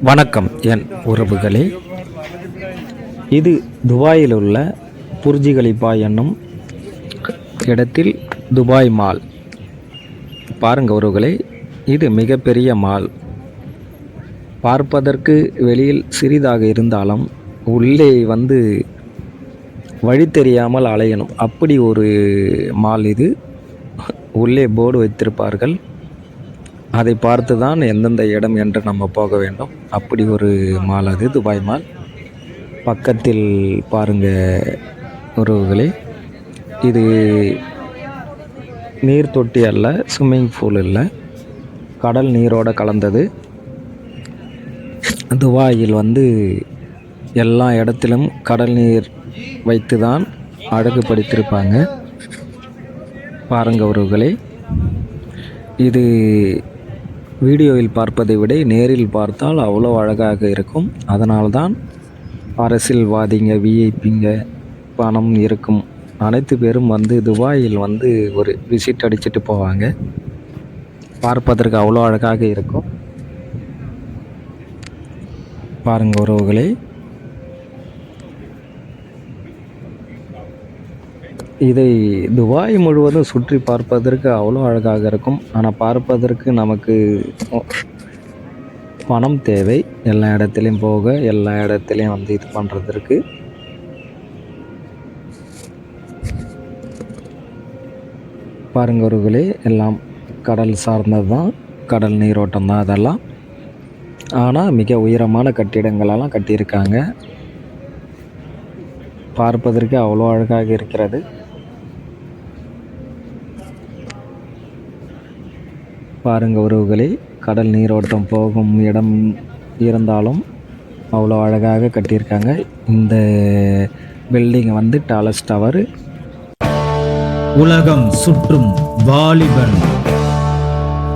வணக்கம் என் உறவுகளே. இது துபாயில் உள்ள புர்ஜ் கலிஃபா என்னும் இடத்தில் துபாய் மால். பாருங்க உறவுகளே, இது மிகப்பெரிய மால். பார்ப்பதற்கு வெளியில் சிறிதாக இருந்தாலும் உள்ளே வழி தெரியாமல் அலையணும். அப்படி ஒரு மால் இது. உள்ளே போர்டு வைத்திருப்பார்கள். அதை பார்த்து தான் எந்தெந்த இடம் என்று நம்ம போக வேண்டும். அப்படி ஒரு மால் அது, துபாய் மால். பக்கத்தில் பாருங்க உறவுகளே, இது நீர் தொட்டி அல்ல, ஸ்விம்மிங் பூல் இல்லை, கடல் நீரோடு கலந்தது. துபாயில் எல்லா இடத்திலும் கடல் நீர் வைத்து தான் அழகுபடுத்தியிருப்பாங்க. பாருங்க உறவுகளே, இது வீடியோவில் பார்ப்பதை விட நேரில் பார்த்தால் அவ்வளோ அழகாக இருக்கும். அதனால்தான் அரசியல்வாதிங்க, விஐபிங்க, பணம் இருக்கும் அனைத்து பேரும் துபாயில் ஒரு விசிட் அடிச்சுட்டு போவாங்க. பார்ப்பதற்கு அவ்வளோ அழகாக இருக்கும். பாருங்க உறவுகளே, இதை துபாய் முழுவதும் சுற்றி பார்ப்பதற்கு அவ்வளோ அழகாக இருக்கும். ஆனால் பார்ப்பதற்கு நமக்கு பணம் தேவை. எல்லா இடத்துலையும் போக, எல்லா இடத்துலையும் இது பண்ணுறதற்கு. பாருங்க உறவுகளே, எல்லாம் கடல் சார்ந்தது தான், கடல் நீரோட்டம் தான் அதெல்லாம். ஆனால் மிக உயரமான கட்டிடங்களெல்லாம் கட்டியிருக்காங்க. பார்ப்பதற்கு அவ்வளோ அழகாக இருக்கிறது. பாருங்க உறவுகளே, கடல் நீரோட்டம் போகும் இடம் இருந்தாலும் அவ்வளோ அழகாக கட்டியிருக்காங்க. இந்த பில்டிங் டாலஸ் டவர். உலகம் சுற்றும் வாலிபன்